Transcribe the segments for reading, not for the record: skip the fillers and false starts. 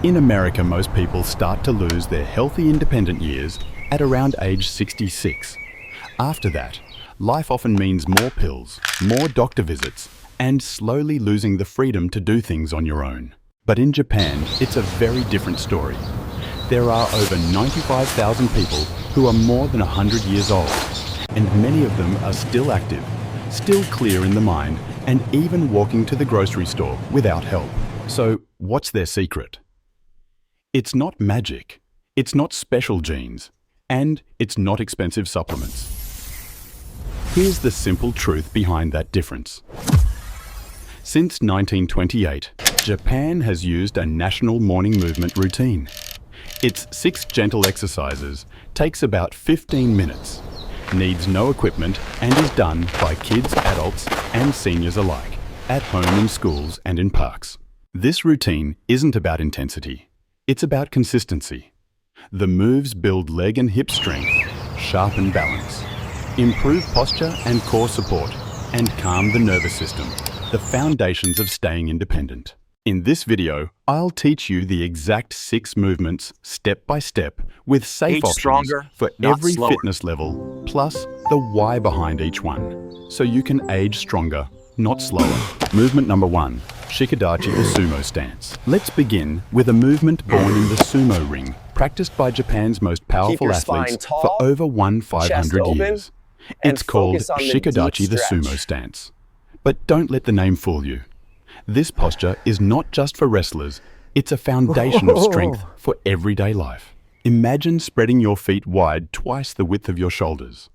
In America, most people start to lose their healthy independent years at around age 66. After that, life often means more pills, more doctor visits, and slowly losing the freedom to do things on your own. But in Japan, it's a very different story. There are over 95,000 people who are more than 100 years old, and many of them are still active, still clear in the mind, and even walking to the grocery store without help. So, what's their secret? It's not magic, it's not special genes, and it's not expensive supplements. Here's the simple truth behind that difference. Since 1928, Japan has used a national morning movement routine. Its 6 gentle exercises takes about 15 minutes, needs no equipment, and is done by kids, adults, and seniors alike, at home, in schools, and in parks. This routine isn't about intensity. It's about consistency. The moves build leg and hip strength, sharpen balance, improve posture and core support, and calm the nervous system, the foundations of staying independent. In this video, I'll teach you the exact 6 movements, step by step, with safe options for every fitness level, plus the why behind each one, so you can age stronger, not slower. Movement number 1. Shikodachi, the Sumo Stance. Let's begin with a movement born in the sumo ring, practiced by Japan's most powerful athletes for over 1,500 years. It's called Shikodachi, the Sumo Stance. But don't let the name fool you. This posture is not just for wrestlers, it's a foundation of strength for everyday life. Imagine spreading your feet wide twice the width of your shoulders.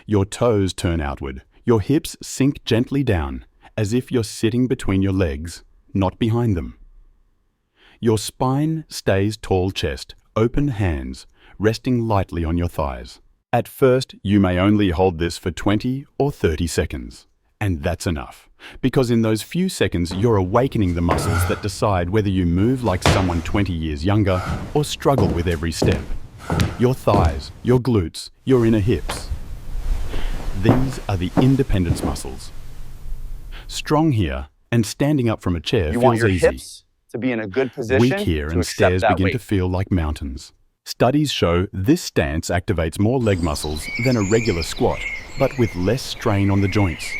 Your toes turn outward, your hips sink gently down, as if you're sitting between your legs, not behind them. Your spine stays tall chest, open hands, resting lightly on your thighs. At first, you may only hold this for 20 or 30 seconds. And that's enough, because in those few seconds, you're awakening the muscles that decide whether you move like someone 20 years younger or struggle with every step. Your thighs, your glutes, your inner hips. These are the independence muscles. Strong here, and standing up from a chair feels easy. Hips to be in a good position. Weak here, and stairs begin to feel like mountains. Studies show this stance activates more leg muscles than a regular squat, but with less strain on the joints.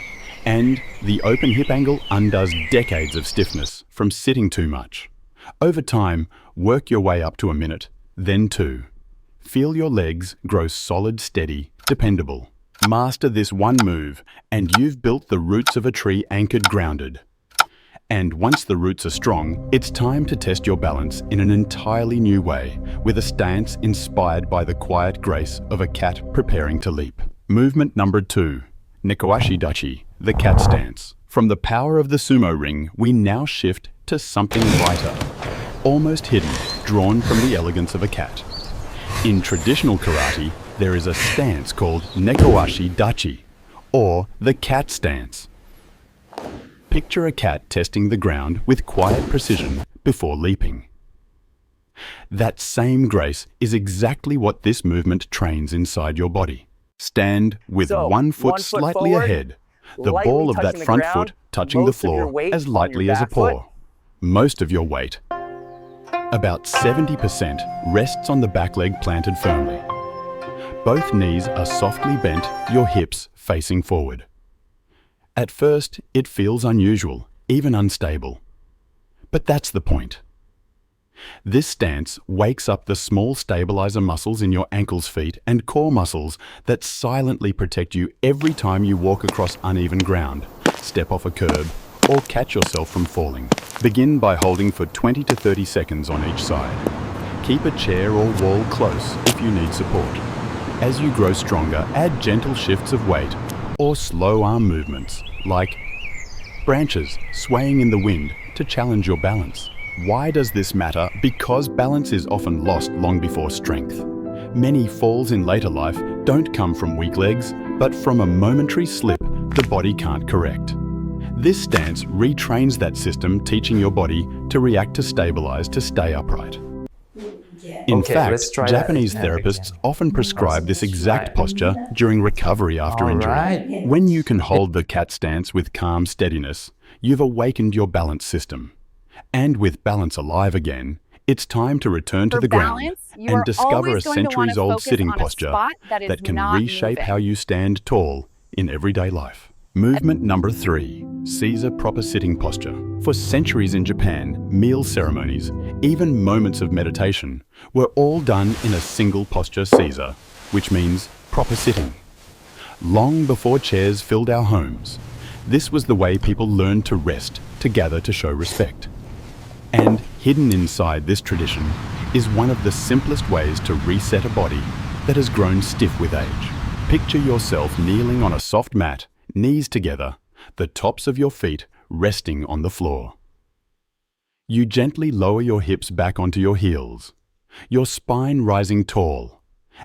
And the open hip angle undoes decades of stiffness from sitting too much. Over time, work your way up to a minute, then 2. Feel your legs grow solid, steady, dependable. Master this one move, and you've built the roots of a tree anchored grounded. And once the roots are strong, it's time to test your balance in an entirely new way, with a stance inspired by the quiet grace of a cat preparing to leap. Movement number 2. Nekoashi Dachi, the cat stance. From the power of the sumo ring, we now shift to something lighter, almost hidden, drawn from the elegance of a cat. In traditional karate, there is a stance called Nekoashi Dachi, or the cat stance. Picture a cat testing the ground with quiet precision before leaping. That same grace is exactly what this movement trains inside your body. Stand with one foot slightly ahead, the ball of that front foot touching the floor as lightly as a paw. Most of your weight, about 70%, rests on the back leg planted firmly. Both knees are softly bent, your hips facing forward. At first, it feels unusual, even unstable. But that's the point. This stance wakes up the small stabilizer muscles in your ankles, feet, and core muscles that silently protect you every time you walk across uneven ground, step off a curb, or catch yourself from falling. Begin by holding for 20 to 30 seconds on each side. Keep a chair or wall close if you need support. As you grow stronger, add gentle shifts of weight or slow arm movements, like branches swaying in the wind to challenge your balance. Why does this matter? Because balance is often lost long before strength. Many falls in later life don't come from weak legs, but from a momentary slip the body can't correct. This stance retrains that system, teaching your body to react to stabilize to stay upright. In fact, Japanese therapists often prescribe this exact posture during recovery after injury. When you can hold the cat stance with calm steadiness, you've awakened your balance system. And with balance alive again, It's time to return to For the ground balance, you and are discover a always going to want to centuries-old focus sitting on a posture spot that is that can not reshape moving. how you stand tall in everyday life. Movement number 3, Seiza proper sitting posture. For centuries in Japan, meal ceremonies, even moments of meditation, were all done in a single posture Seiza, which means proper sitting. Long before chairs filled our homes, this was the way people learned to rest, to gather to show respect. And hidden inside this tradition is one of the simplest ways to reset a body that has grown stiff with age. Picture yourself kneeling on a soft mat, knees together, the tops of your feet resting on the floor. You gently lower your hips back onto your heels, your spine rising tall,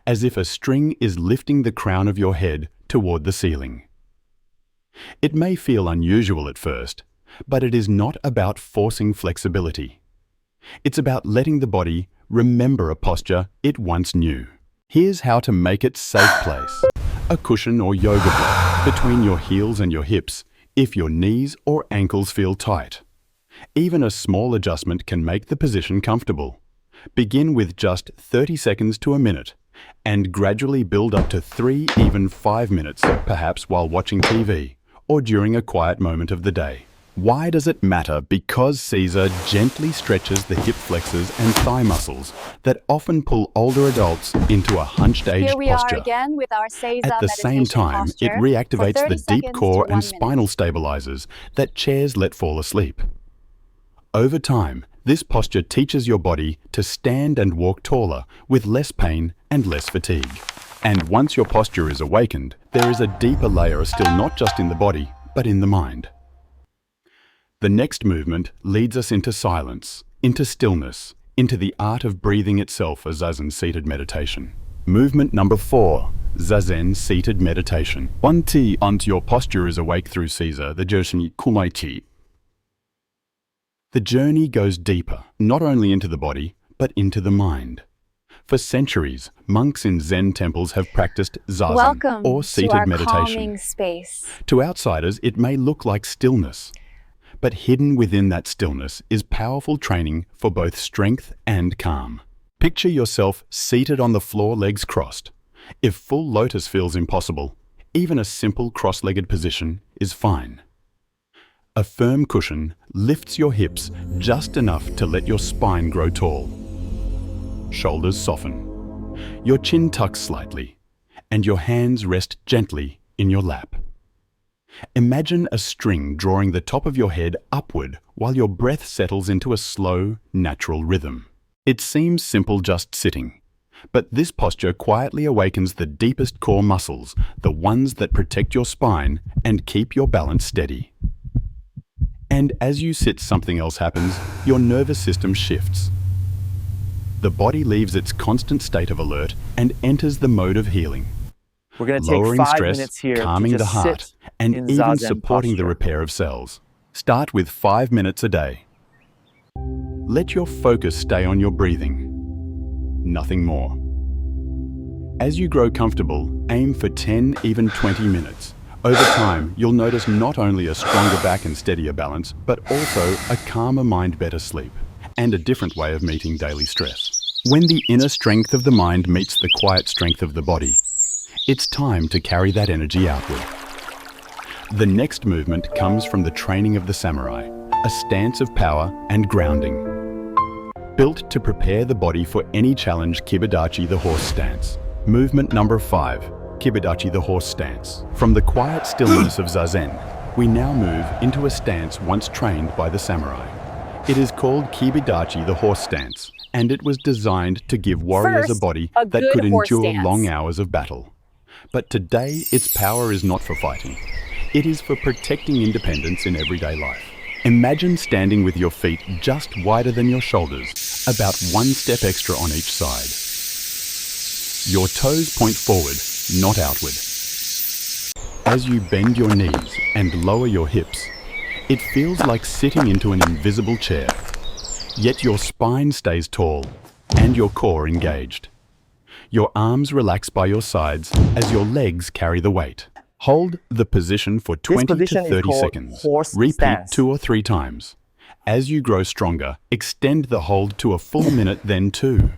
as if a string is lifting the crown of your head toward the ceiling. It may feel unusual at first, but it is not about forcing flexibility. It's about letting the body remember a posture it once knew. Here's how to make it safe place. A cushion or yoga block between your heels and your hips if your knees or ankles feel tight. Even a small adjustment can make the position comfortable. Begin with just 30 seconds to a minute and gradually build up to 3, even 5 minutes, perhaps while watching TV or during a quiet moment of the day. Why does it matter? Because Seiza gently stretches the hip flexors and thigh muscles that often pull older adults into a hunched aged Here we posture. are again with our Seiza At the same meditation time, it posture for reactivates 30 the deep seconds core to 1 and minute. spinal stabilizers that chairs let fall asleep. Over time, this posture teaches your body to stand and walk taller with less pain and less fatigue. And once your posture is awakened, there is a deeper layer still not just in the body, but in the mind. The next movement leads us into silence, into stillness, into the art of breathing itself, a Zazen seated meditation. Movement number 4, Zazen seated meditation. Once your posture is awake through Seiza, the joshi kumaichi. The journey goes deeper, not only into the body, but into the mind. For centuries, monks in Zen temples have practiced Zazen, Welcome or to seated our meditation. calming space. To outsiders, it may look like stillness, but hidden within that stillness is powerful training for both strength and calm. Picture yourself seated on the floor, legs crossed. If full lotus feels impossible, even a simple cross-legged position is fine. A firm cushion lifts your hips just enough to let your spine grow tall. Shoulders soften. Your chin tucks slightly, and your hands rest gently in your lap. Imagine a string drawing the top of your head upward while your breath settles into a slow, natural rhythm. It seems simple just sitting, but this posture quietly awakens the deepest core muscles, the ones that protect your spine and keep your balance steady. And as you sit, something else happens. Your nervous system shifts. The body leaves its constant state of alert and enters the mode of healing. We're going to take Lowering 5 stress, minutes here calming to the just heart, sit and in even Zazen supporting the posture. repair of cells. Start with 5 minutes a day. Let your focus stay on your breathing. Nothing more. As you grow comfortable, aim for 10, even 20 minutes. Over time, you'll notice not only a stronger back and steadier balance, but also a calmer mind, better sleep, and a different way of meeting daily stress. When the inner strength of the mind meets the quiet strength of the body, it's time to carry that energy outward. The next movement comes from the training of the samurai, a stance of power and grounding. Built to prepare the body for any challenge, Kibidachi, the horse stance. Movement number 5, Kibidachi, the horse stance. From the quiet stillness of Zazen, we now move into a stance once trained by the samurai. It is called Kibidachi, the horse stance, and it was designed to give warriors First, a body a that good could horse endure stance. long hours of battle. But today, its power is not for fighting. It is for protecting independence in everyday life. Imagine standing with your feet just wider than your shoulders, about 1 step extra on each side. Your toes point forward, not outward. As you bend your knees and lower your hips, it feels like sitting into an invisible chair. Yet your spine stays tall and your core engaged. Your arms relax by your sides as your legs carry the weight. Hold the position for 20 position to is 30 called seconds. horse Repeat stance. 2 or 3 times. As you grow stronger, extend the hold to a full minute, then 2.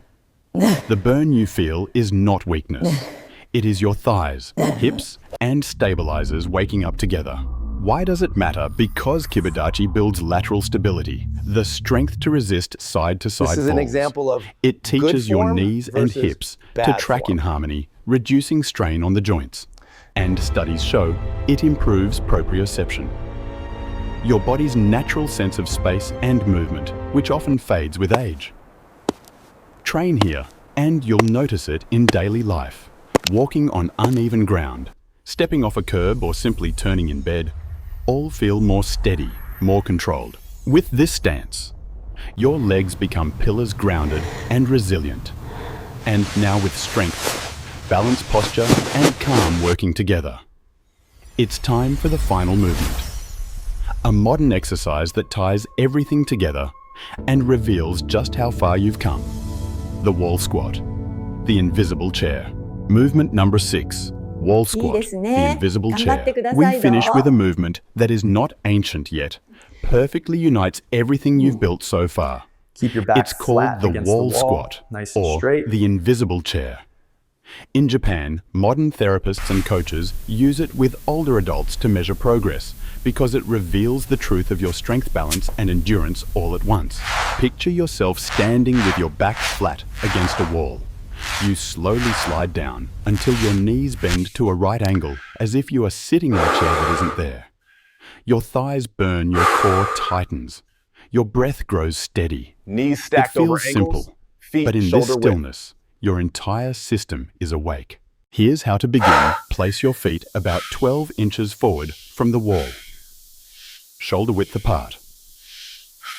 The burn you feel is not weakness. It is your thighs, hips, and stabilizers waking up together. Why does it matter? Because Kibidachi builds lateral stability, the strength to resist side-to-side falls. This is an example of It teaches good your form knees and versus hips to bad track form. in harmony, reducing strain on the joints. And studies show it improves proprioception, your body's natural sense of space and movement, which often fades with age. Train here, and you'll notice it in daily life. Walking on uneven ground, stepping off a curb, or simply turning in bed, all feel more steady, more controlled. With this stance, your legs become pillars, grounded and resilient. And now with strength, balanced posture and calm working together. It's time for the final movement. A modern exercise that ties everything together and reveals just how far you've come. The wall squat, the invisible chair. Movement number 6, wall squat, いいですね。 the invisible 頑張って chair. ください。 We finish どう？ with a movement that is not ancient yet, perfectly unites everything you've built so far. Keep your back It's called flat the against wall the wall, squat, nice and or straight. the invisible chair. In Japan, modern therapists and coaches use it with older adults to measure progress because it reveals the truth of your strength balance and endurance all at once. Picture yourself standing with your back flat against a wall. You slowly slide down until your knees bend to a right angle, as if you are sitting in a chair that isn't there. Your thighs burn, your core tightens. Your breath grows steady. Knees It stacked over feels ankles, simple, feet but in this shoulder width. stillness, your entire system is awake. Here's how to begin. Place your feet about 12 inches forward from the wall, shoulder width apart.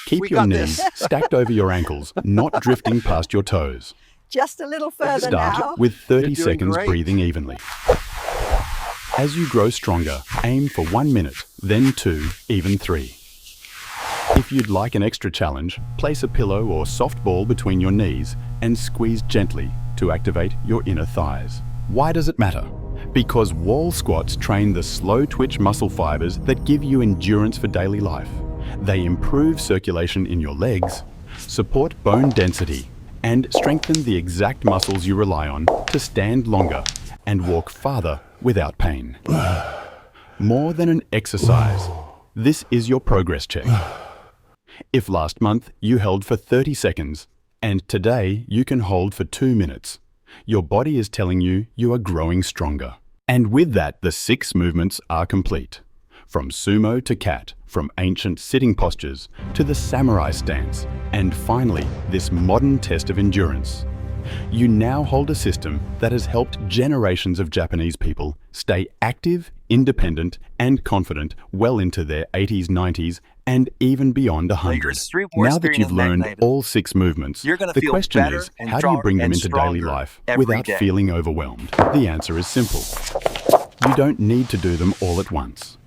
Keep your knees stacked over your ankles, not drifting past your toes. Just a little further now. Start with 30 You're doing seconds great. breathing evenly. As you grow stronger, aim for 1 minute, then 2, even 3. If you'd like an extra challenge, place a pillow or soft ball between your knees and squeeze gently to activate your inner thighs. Why does it matter? Because wall squats train the slow twitch muscle fibers that give you endurance for daily life. They improve circulation in your legs, support bone density, and strengthen the exact muscles you rely on to stand longer and walk farther without pain. More than an exercise, this is your progress check. If last month you held for 30 seconds, and today you can hold for 2 minutes, your body is telling you you are growing stronger. And with that, the 6 movements are complete. From sumo to cat, from ancient sitting postures to the samurai stance, and finally, this modern test of endurance. You now hold a system that has helped generations of Japanese people stay active, independent, and confident well into their 80s, 90s, and even beyond 100. Now that you've learned all 6 movements, You're gonna the feel question better is, and how do you bring them into stronger daily life every without day. feeling overwhelmed? The answer is simple. You don't need to do them all at once.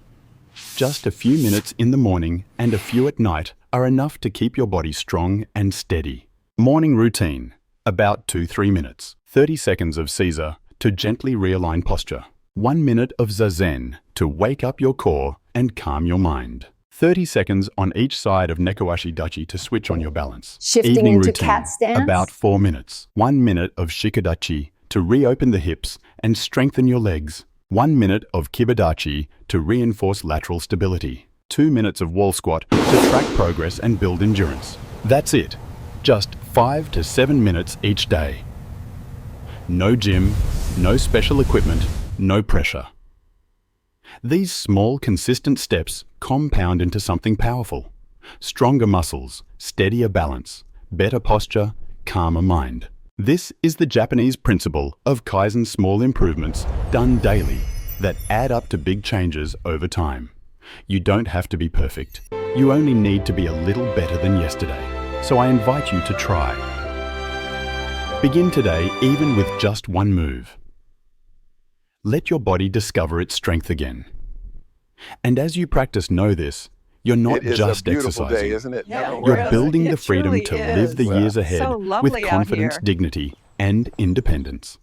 Just a few minutes in the morning and a few at night are enough to keep your body strong and steady. Morning routine, about 2-3 minutes. 30 seconds of Seiza to gently realign posture. 1 minute of Zazen to wake up your core and calm your mind. 30 seconds on each side of Nekoashi Dachi to switch on your balance. Shifting Evening into routine, cat stance. about 4 minutes. 1 minute of Shikodachi to reopen the hips and strengthen your legs. 1 minute of Kibidachi to reinforce lateral stability. 2 minutes of wall squat to track progress and build endurance. That's it. Just 5 to 7 minutes each day. No gym, no special equipment, no pressure. These small, consistent steps compound into something powerful. Stronger muscles, steadier balance, better posture, calmer mind. This is the Japanese principle of Kaizen small improvements done daily that add up to big changes over time. You don't have to be perfect. You only need to be a little better than yesterday. So I invite you to try. Begin today even with just 1 move. Let your body discover its strength again. And as you practice, know this, you're not It is just a beautiful exercising. day, isn't it? Yeah, You're really. building the It freedom truly to is. live the years ahead So with lovely out confidence, here. dignity, and independence.